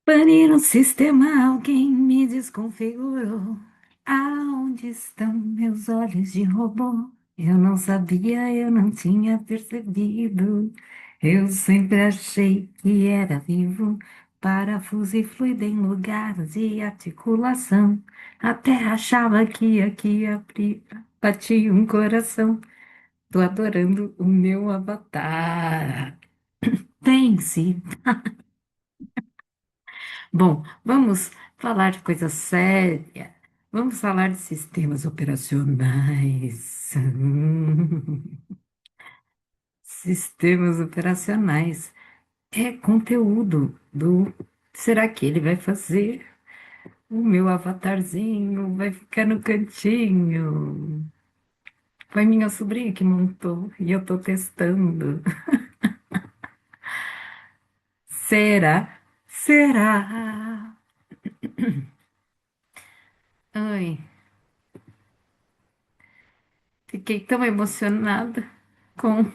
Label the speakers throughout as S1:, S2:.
S1: Pane no sistema, alguém me desconfigurou. Aonde estão meus olhos de robô? Eu não sabia, eu não tinha percebido. Eu sempre achei que era vivo. Parafuso e fluido em lugar de articulação. Até achava que aqui batia um coração. Tô adorando o meu avatar. Pense. Bom, vamos falar de coisa séria. Vamos falar de sistemas operacionais. Sistemas operacionais é conteúdo do. Será que ele vai fazer? O meu avatarzinho vai ficar no cantinho. Foi minha sobrinha que montou e eu tô testando. Será? Será? Ai, fiquei tão emocionada com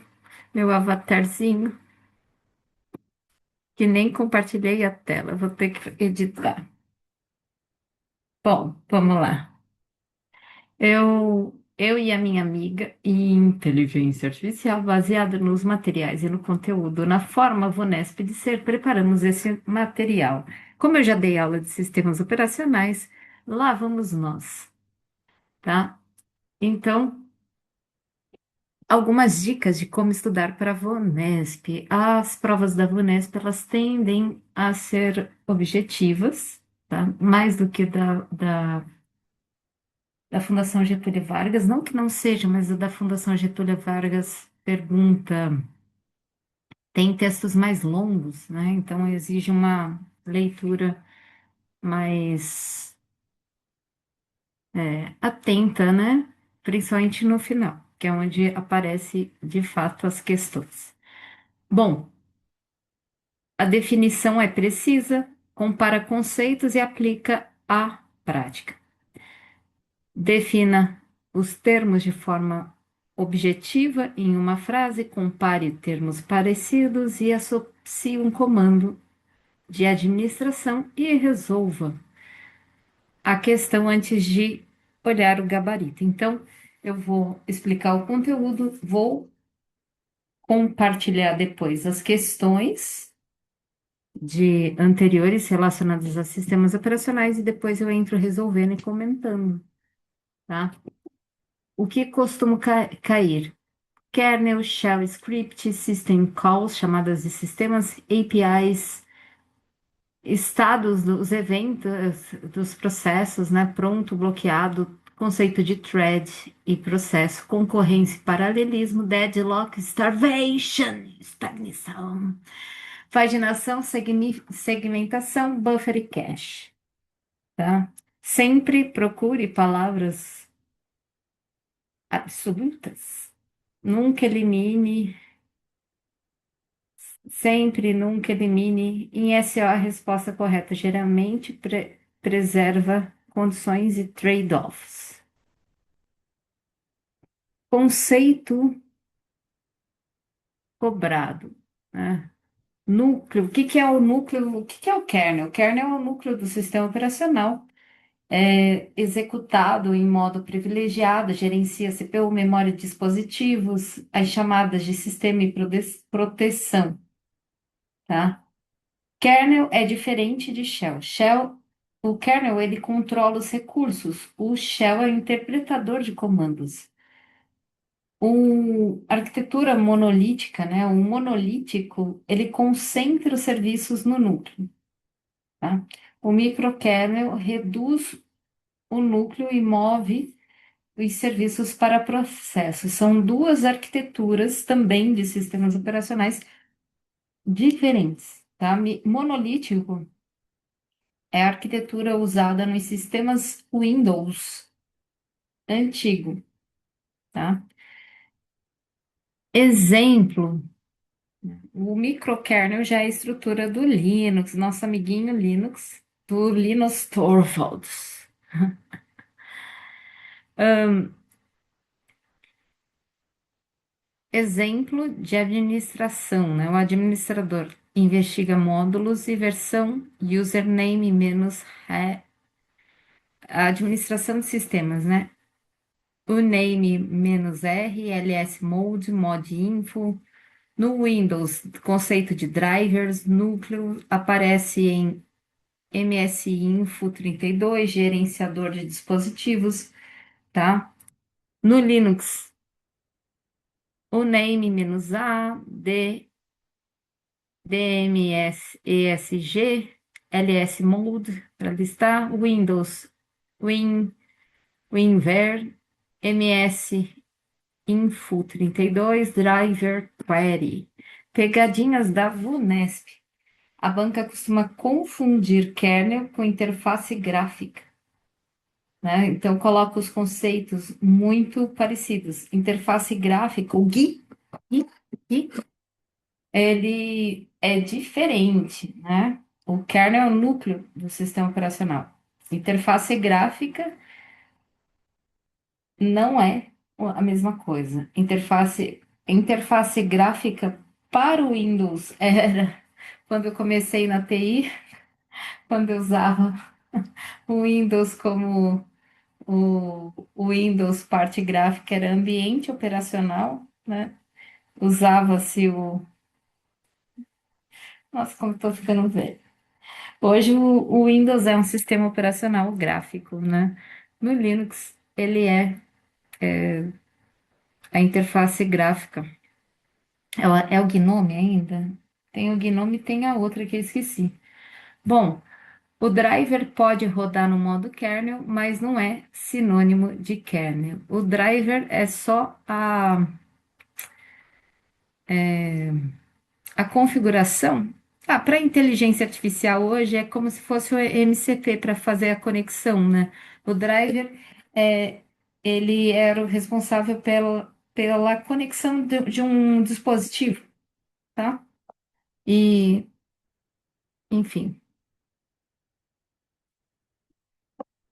S1: meu avatarzinho que nem compartilhei a tela. Vou ter que editar. Bom, vamos lá. Eu e a minha amiga e inteligência artificial, baseada nos materiais e no conteúdo, na forma VUNESP de ser, preparamos esse material. Como eu já dei aula de sistemas operacionais, lá vamos nós, tá? Então, algumas dicas de como estudar para a VUNESP. As provas da VUNESP, elas tendem a ser objetivas, tá? Mais do que da Fundação Getúlio Vargas. Não que não seja, mas o da Fundação Getúlio Vargas pergunta, tem textos mais longos, né? Então exige uma leitura mais atenta, né? Principalmente no final, que é onde aparece de fato as questões. Bom, a definição é precisa, compara conceitos e aplica à prática. Defina os termos de forma objetiva em uma frase, compare termos parecidos e associe um comando de administração e resolva a questão antes de olhar o gabarito. Então, eu vou explicar o conteúdo, vou compartilhar depois as questões de anteriores relacionadas a sistemas operacionais e depois eu entro resolvendo e comentando, tá? O que costuma cair? Kernel, shell script, system calls, chamadas de sistemas, APIs, estados dos eventos, dos processos, né? Pronto, bloqueado, conceito de thread e processo, concorrência, e paralelismo, deadlock, starvation, estagnação, paginação, segmentação, buffer e cache, tá? Sempre procure palavras absolutas. Nunca elimine. Sempre, nunca elimine. Em SO, a resposta correta geralmente preserva condições e trade-offs. Conceito cobrado, né? Núcleo. O que que é o núcleo? O que que é o kernel? O kernel é o núcleo do sistema operacional. É executado em modo privilegiado, gerencia CPU, memória de dispositivos, as chamadas de sistema e proteção, tá? Kernel é diferente de shell. O kernel, ele controla os recursos. O shell é o interpretador de comandos. A arquitetura monolítica, né? O monolítico, ele concentra os serviços no núcleo, tá? O microkernel reduz o núcleo e move os serviços para processos. São duas arquiteturas também de sistemas operacionais diferentes, tá? Monolítico é a arquitetura usada nos sistemas Windows antigo, tá? Exemplo, o microkernel já é a estrutura do Linux, nosso amiguinho Linux, do Linus Torvalds. Exemplo de administração, né? O administrador. investiga módulos e versão username menos a administração de sistemas, né? O name menos R, ls mode, mod info. No Windows, conceito de drivers, núcleo, aparece em MSInfo 32, gerenciador de dispositivos, tá? No Linux, o name-a, DMS, ESG, ls mode, para listar, Windows, WinVer, MSInfo 32, driver query. Pegadinhas da VUNESP. A banca costuma confundir kernel com interface gráfica, né? Então, coloca os conceitos muito parecidos. Interface gráfica, o GUI, ele é diferente, né? O kernel é o núcleo do sistema operacional. Interface gráfica não é a mesma coisa. Interface gráfica para o Windows era quando eu comecei na TI, quando eu usava o Windows como o Windows parte gráfica era ambiente operacional, né? Usava-se o. Nossa, como estou ficando velho. Hoje o Windows é um sistema operacional gráfico, né? No Linux, ele é a interface gráfica. É o Gnome ainda? Tem o Gnome e tem a outra que eu esqueci. Bom, o driver pode rodar no modo kernel, mas não é sinônimo de kernel. O driver é só a configuração. Ah, para inteligência artificial hoje é como se fosse o MCP para fazer a conexão, né? O driver é, ele era o responsável pela conexão de um dispositivo, tá? E, enfim,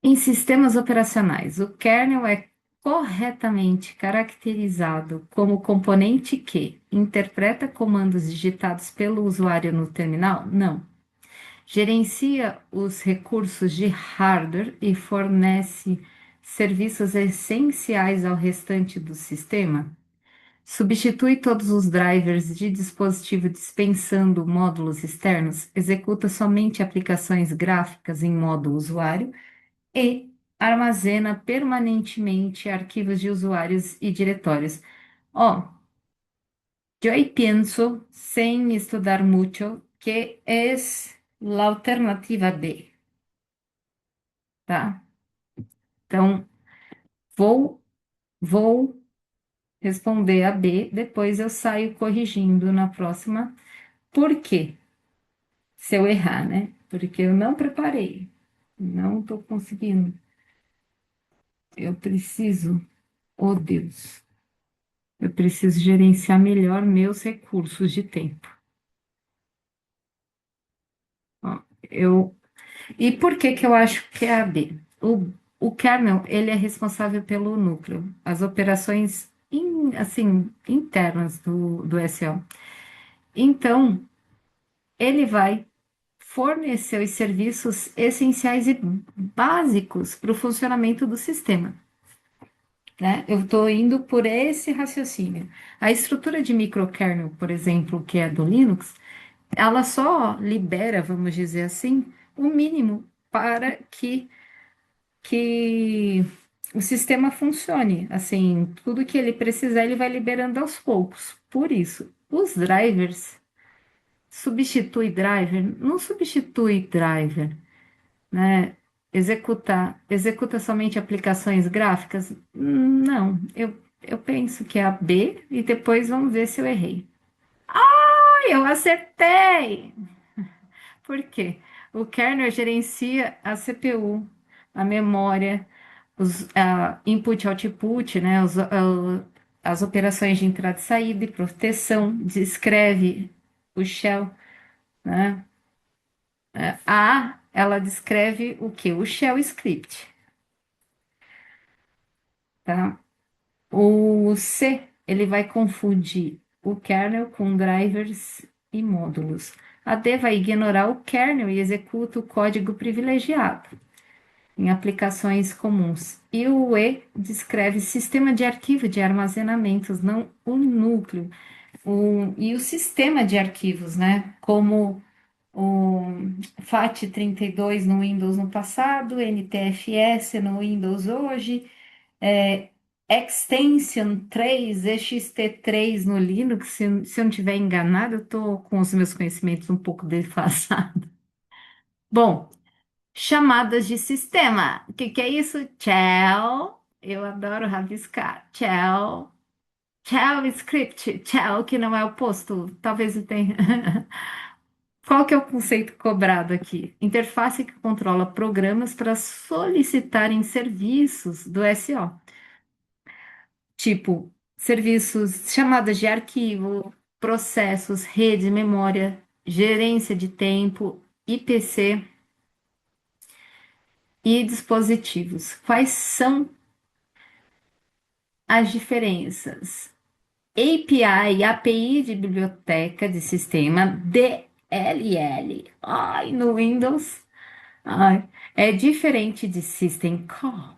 S1: em sistemas operacionais, o kernel é corretamente caracterizado como componente que interpreta comandos digitados pelo usuário no terminal? Não. Gerencia os recursos de hardware e fornece serviços essenciais ao restante do sistema. Substitui todos os drivers de dispositivo dispensando módulos externos, executa somente aplicações gráficas em modo usuário e armazena permanentemente arquivos de usuários e diretórios. Ó, yo ahí pienso, sem estudar mucho, que es la alternativa B, tá? Então, vou, vou responder a B, depois eu saio corrigindo na próxima. Por quê? Se eu errar, né? Porque eu não preparei, não estou conseguindo. Eu preciso, oh Deus, eu preciso gerenciar melhor meus recursos de tempo. Ó, eu E por que que eu acho que é a B? O kernel, ele é responsável pelo núcleo, as operações assim, internas do SO. Então, ele vai fornecer os serviços essenciais e básicos para o funcionamento do sistema, né? Eu estou indo por esse raciocínio. A estrutura de microkernel, por exemplo, que é do Linux, ela só libera, vamos dizer assim, o mínimo para que o sistema funcione. Assim, tudo que ele precisar, ele vai liberando aos poucos. Por isso, os drivers substitui driver? Não substitui driver, né? Executa somente aplicações gráficas? Não, eu penso que é a B e depois vamos ver se eu errei. Ai, eu acertei! Por quê? O kernel gerencia a CPU, a memória, os input output, né? As operações de entrada e saída e proteção, descreve o shell, né? A, ela descreve o que? O shell script, tá? O C, ele vai confundir o kernel com drivers e módulos. A D vai ignorar o kernel e executa o código privilegiado em aplicações comuns. E o E descreve sistema de arquivo de armazenamentos, não o núcleo. E o sistema de arquivos, né? Como o FAT32 no Windows no passado, NTFS no Windows hoje, é, Extension 3, EXT3 no Linux, se eu não estiver enganado, eu estou com os meus conhecimentos um pouco defasados. Bom, chamadas de sistema. O que que é isso? Shell. Eu adoro rabiscar. Shell. Shell script. Shell, que não é o posto. Talvez eu tenha. Qual que é o conceito cobrado aqui? Interface que controla programas para solicitarem serviços do SO. Tipo, serviços, chamadas de arquivo, processos, rede, memória, gerência de tempo, IPC e dispositivos. Quais são as diferenças? API, API de biblioteca de sistema, DLL. Ai, no Windows, ai, é diferente de System Call.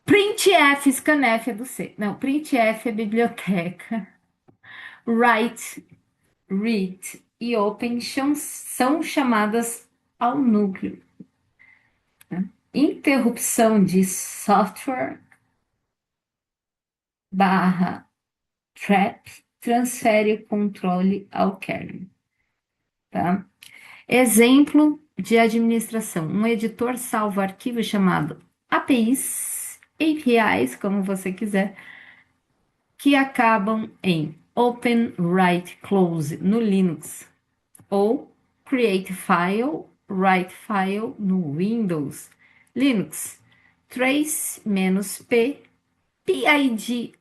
S1: Printf, scanf é do C. Não, printf é biblioteca. Write, read e open são chamadas ao núcleo. Interrupção de software barra trap transfere o controle ao kernel, tá? Exemplo de administração. Um editor salva arquivo chamado APIs, APIs, como você quiser, que acabam em open, write, close no Linux ou create file, write file no Windows. Linux, trace-p, PID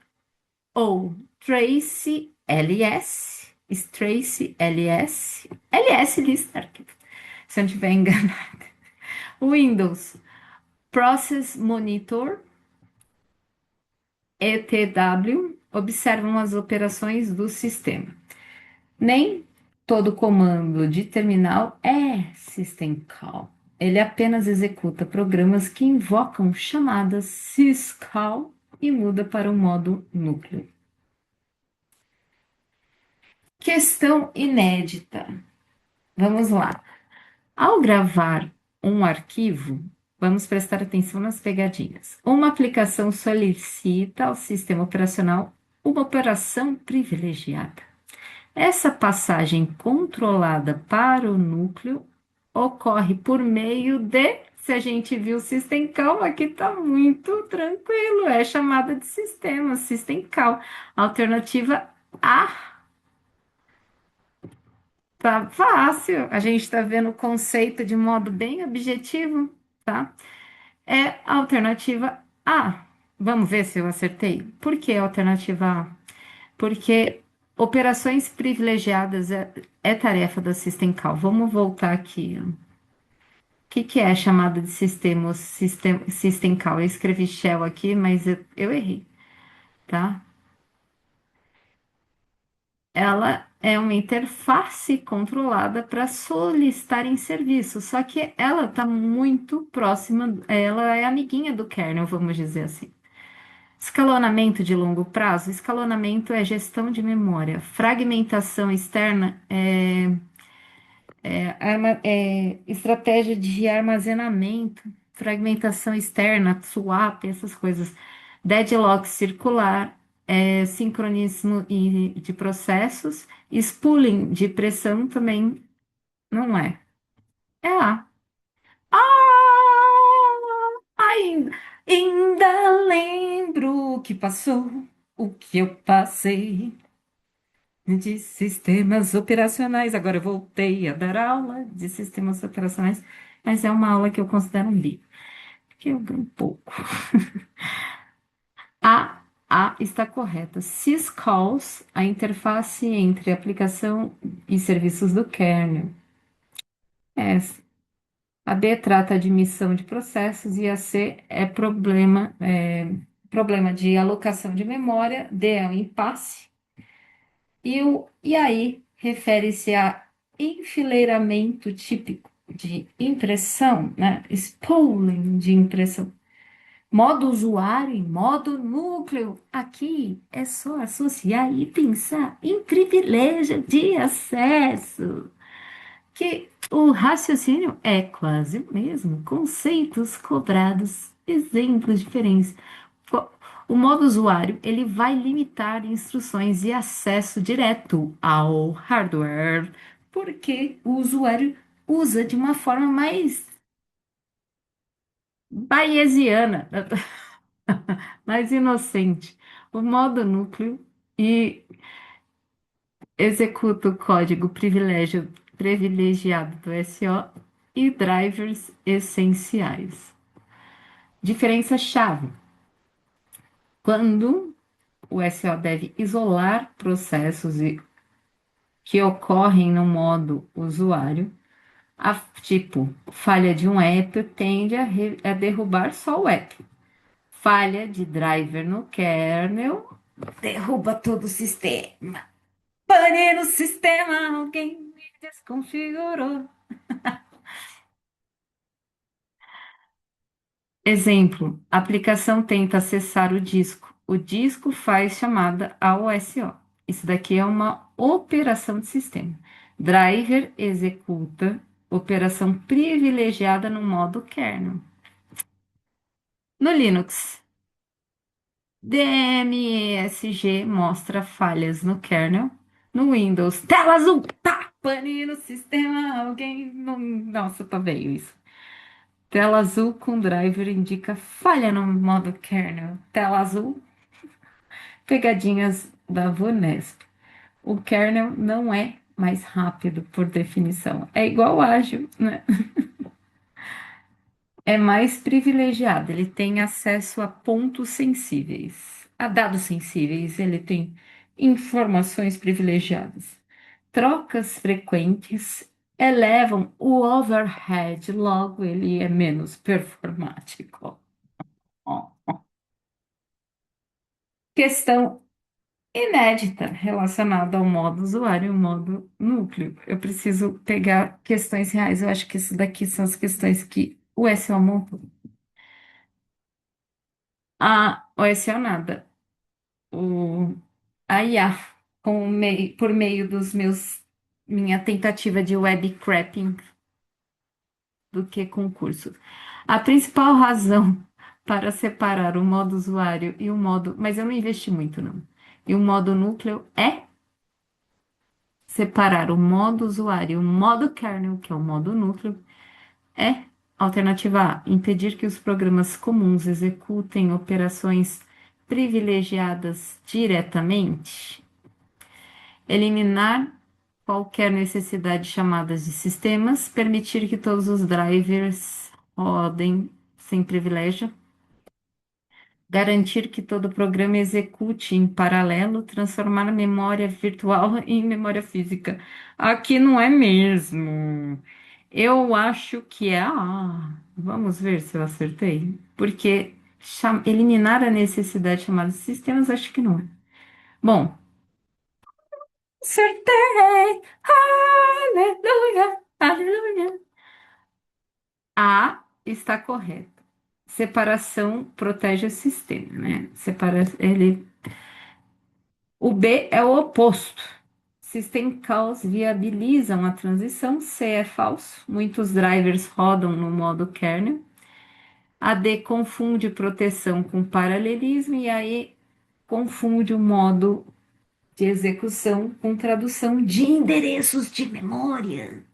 S1: ou trace ls, trace ls, ls lista arquivo, se eu não estiver enganado. Windows, process monitor, ETW, observam as operações do sistema. Nem todo comando de terminal é system call. Ele apenas executa programas que invocam chamadas syscall e muda para o modo núcleo. Questão inédita. Vamos lá. Ao gravar um arquivo, vamos prestar atenção nas pegadinhas. Uma aplicação solicita ao sistema operacional uma operação privilegiada. Essa passagem controlada para o núcleo ocorre por meio de, se a gente viu o System Call, aqui está muito tranquilo, é chamada de sistema, System Call. Alternativa A, tá fácil, a gente está vendo o conceito de modo bem objetivo, tá? É a alternativa A. Vamos ver se eu acertei. Por que a alternativa A? Porque operações privilegiadas é tarefa da System Call. Vamos voltar aqui. Ó. O que, que é chamado de System Call? Eu escrevi shell aqui, mas eu errei, tá? Ela é uma interface controlada para solicitar em serviço, só que ela está muito próxima, ela é amiguinha do kernel, vamos dizer assim. Escalonamento de longo prazo. Escalonamento é gestão de memória. Fragmentação externa é estratégia de armazenamento. Fragmentação externa, swap, essas coisas. Deadlock circular, sincronismo de processos. Spooling de pressão também não é. É A. Ainda, ainda lembro o que passou, o que eu passei. De sistemas operacionais. Agora eu voltei a dar aula de sistemas operacionais, mas é uma aula que eu considero um livro, que eu ganho pouco. A está correta. Syscalls, a interface entre aplicação e serviços do kernel. Essa. A B trata de missão de processos e a C é problema de alocação de memória. D é o impasse. E aí refere-se a enfileiramento típico de impressão, né? Spooling de impressão. Modo usuário e modo núcleo. Aqui é só associar e pensar em privilégio de acesso, que o raciocínio é quase o mesmo, conceitos cobrados, exemplos diferentes. Co- O modo usuário, ele vai limitar instruções e acesso direto ao hardware, porque o usuário usa de uma forma mais bayesiana, mais inocente. O modo núcleo e executa o código privilegiado do SO e drivers essenciais. Diferença-chave. Quando o SO deve isolar processos que ocorrem no modo usuário, tipo, falha de um app tende a derrubar só o app. Falha de driver no kernel derruba todo o sistema. Pane no sistema, alguém me desconfigurou. Exemplo, a aplicação tenta acessar o disco. O disco faz chamada ao SO. Isso daqui é uma operação de sistema. Driver executa operação privilegiada no modo kernel. No Linux, DMESG mostra falhas no kernel. No Windows, tela azul, tá, pane no sistema, alguém não... Nossa, tá veio isso. Tela azul com driver indica falha no modo kernel. Tela azul, pegadinhas da VUNESP. O kernel não é mais rápido por definição. É igual ágil, né? É mais privilegiado. Ele tem acesso a pontos sensíveis, a dados sensíveis. Ele tem informações privilegiadas. Trocas frequentes elevam o overhead, logo ele é menos performático. Ó. Questão inédita relacionada ao modo usuário e ao modo núcleo. Eu preciso pegar questões reais. Eu acho que isso daqui são as questões que o SEO montou. O SEO nada. O, a IA, por meio minha tentativa de web scraping do que concurso. A principal razão para separar o modo usuário e o modo, mas eu não investi muito não. E o modo núcleo é separar o modo usuário e o modo kernel, que é o modo núcleo, é alternativa A, impedir que os programas comuns executem operações privilegiadas diretamente, eliminar qualquer necessidade de chamadas de sistemas, permitir que todos os drivers rodem sem privilégio, garantir que todo programa execute em paralelo, transformar a memória virtual em memória física. Aqui não é mesmo. Eu acho que é A. Vamos ver se eu acertei. Porque eliminar a necessidade de chamadas de sistemas, acho que não é. Bom, acertei! Aleluia! Aleluia! A está correto. Separação protege o sistema, né? O B é o oposto. System calls viabilizam a transição. C é falso. Muitos drivers rodam no modo kernel. A D confunde proteção com paralelismo. E a E confunde o modo de execução com tradução de endereços de memória.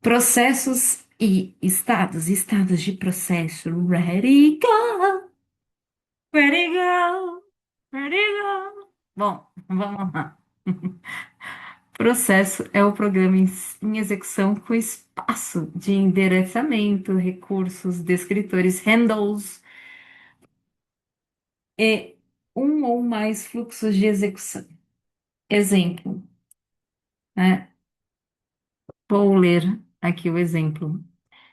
S1: Processos e estados, estados de processo. Ready, go, ready, go, ready, go. Bom, vamos lá. Processo é o programa em execução com espaço de endereçamento, recursos, descritores, handles e um ou mais fluxos de execução. Exemplo, né? Vou ler aqui o exemplo.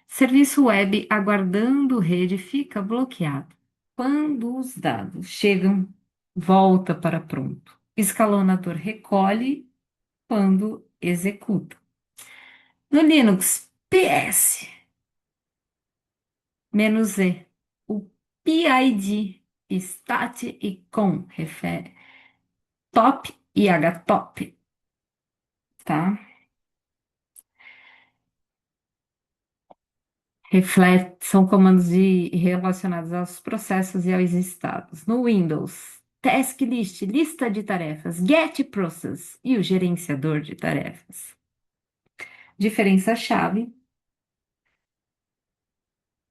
S1: Serviço web aguardando rede fica bloqueado. Quando os dados chegam, volta para pronto. Escalonador recolhe quando executa. No Linux, PS, "-E", o PID, stat e com, refere top e htop, tá? São comandos relacionados aos processos e aos estados. No Windows, task list, lista de tarefas, get process e o gerenciador de tarefas. Diferença-chave: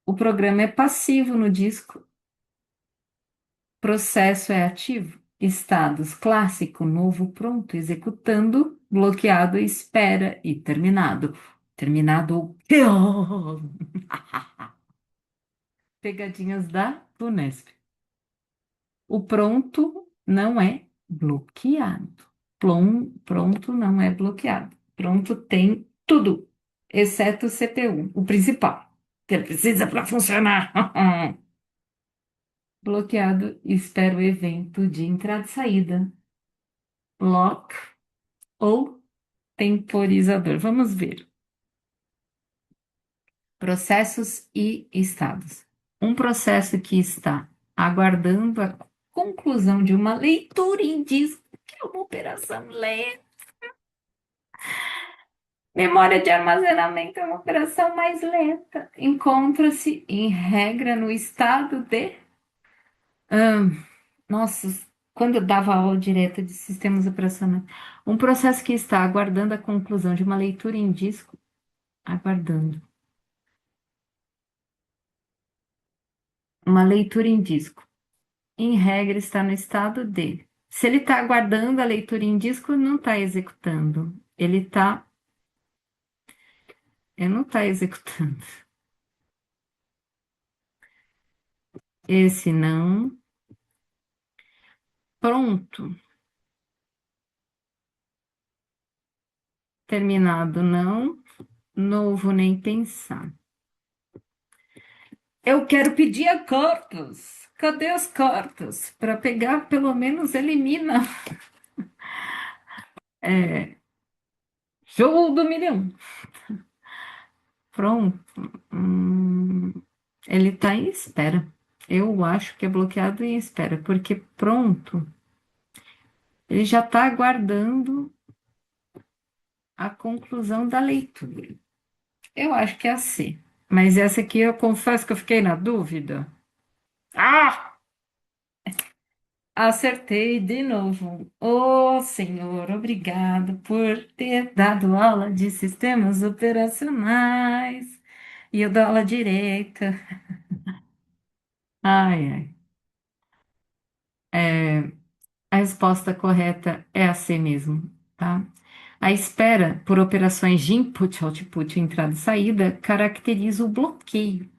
S1: o programa é passivo no disco, processo é ativo. Estados: clássico, novo, pronto, executando, bloqueado, espera e terminado. Terminado. Pegadinhas da Unesp. O pronto não é bloqueado. Pronto não é bloqueado. Pronto tem tudo, exceto o CPU, o principal, que ele precisa para funcionar. Bloqueado, espera o evento de entrada e saída. Lock ou temporizador. Vamos ver. Processos e estados. Um processo que está aguardando a conclusão de uma leitura em disco, que é uma operação lenta. Memória de armazenamento é uma operação mais lenta. Encontra-se, em regra, no estado de. Ahn, nossa, quando eu dava aula direta de sistemas operacionais. Um processo que está aguardando a conclusão de uma leitura em disco, aguardando. Uma leitura em disco. Em regra, está no estado de. Se ele está aguardando a leitura em disco, não está executando. Ele não está executando. Esse não. Pronto. Terminado, não. Novo, nem pensar. Eu quero pedir a cartas. Cadê as cartas? Para pegar, pelo menos elimina. É, jogo do milhão. Pronto. Ele está em espera. Eu acho que é bloqueado em espera, porque pronto. Ele já está aguardando a conclusão da leitura. Eu acho que é a C. Mas essa aqui eu confesso que eu fiquei na dúvida. Ah! Acertei de novo. Ô, senhor, obrigado por ter dado aula de sistemas operacionais. E eu dou aula direita. Ai, ai. É, a resposta correta é a C mesmo, tá? A espera por operações de input, output, entrada e saída caracteriza o bloqueio.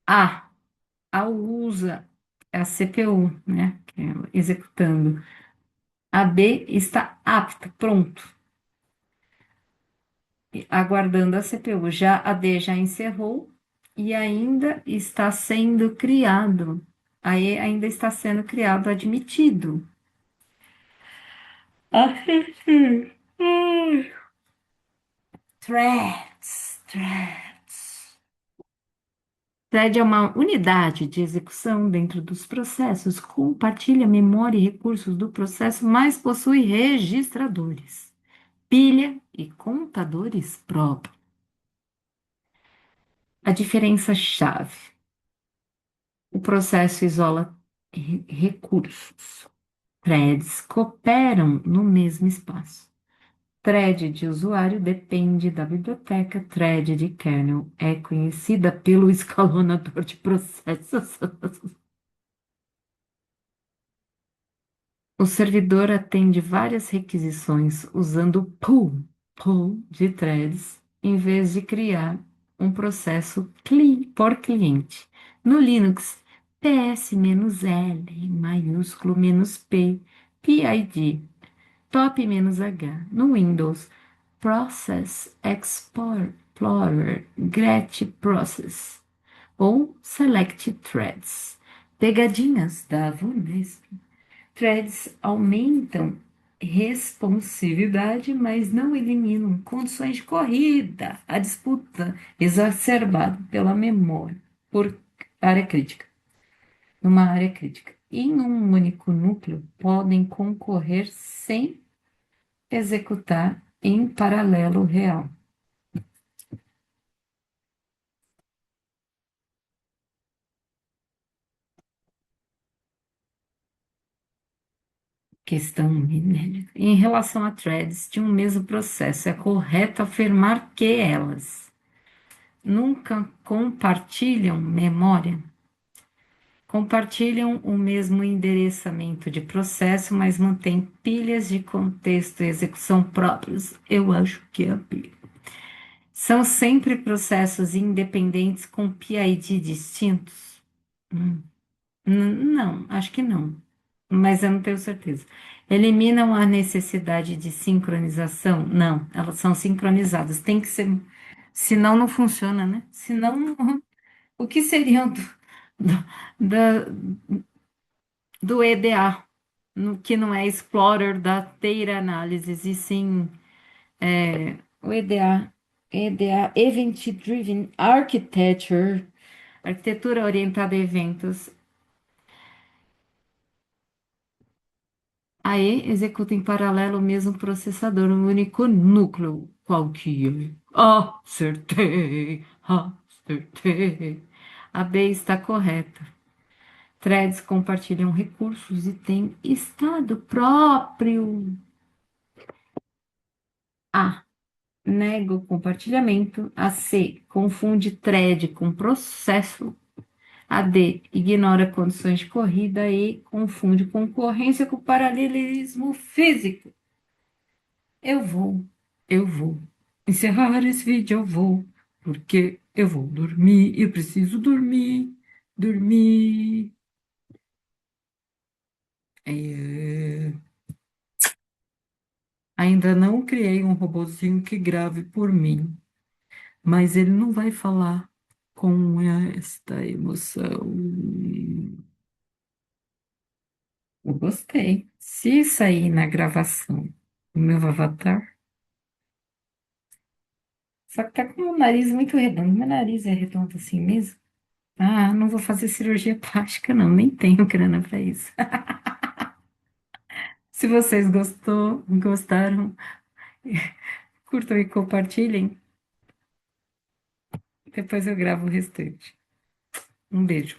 S1: A. A usa a CPU, né? Que é executando. A B está apto, pronto, aguardando a CPU. Já a D já encerrou e ainda está sendo criado. Aí ainda está sendo criado, admitido. Acertei. Ai. Threads. Thread é uma unidade de execução dentro dos processos, compartilha memória e recursos do processo, mas possui registradores, pilha e contadores próprios. A diferença-chave: o processo isola recursos. Threads cooperam no mesmo espaço. Thread de usuário depende da biblioteca. Thread de kernel é conhecida pelo escalonador de processos. O servidor atende várias requisições usando o pool de threads, em vez de criar um processo por cliente. No Linux, PS-L, maiúsculo "-P, PID, top-H. No Windows, Process Explorer, get process ou select threads. Pegadinhas da Vunesp. Threads aumentam responsividade, mas não eliminam condições de corrida, a disputa exacerbada pela memória por área crítica, numa área crítica. Em um único núcleo, podem concorrer sem executar em paralelo real. Questão inédita. Em relação a threads de um mesmo processo, é correto afirmar que elas nunca compartilham memória? Compartilham o mesmo endereçamento de processo, mas mantêm pilhas de contexto e execução próprios. Eu acho que é a pilha. São sempre processos independentes com PID distintos? Hum, não, acho que não, mas eu não tenho certeza. Eliminam a necessidade de sincronização? Não, elas são sincronizadas. Tem que ser, senão não funciona, né? Senão, o que seriam do, da- do EDA, que não é Explorer Data Analysis, e sim o EDA, Event Driven Architecture, arquitetura orientada a eventos. Aí executa em paralelo o mesmo processador, um único núcleo. Qual que é? Acertei! Acertei! A B está correta. Threads compartilham recursos e têm estado próprio. A. Nega o compartilhamento. A C. Confunde thread com processo. A D. Ignora condições de corrida. E confunde concorrência com paralelismo físico. Eu vou encerrar esse vídeo. Eu vou, porque eu vou dormir. Eu preciso dormir, dormir. É, ainda não criei um robozinho que grave por mim, mas ele não vai falar com esta emoção. Eu gostei. Se sair na gravação o meu avatar, só que tá com o nariz muito redondo. Meu nariz é redondo assim mesmo. Ah, não vou fazer cirurgia plástica, não. Nem tenho grana para isso. Se vocês gostaram, curtam e compartilhem. Depois eu gravo o restante. Um beijo.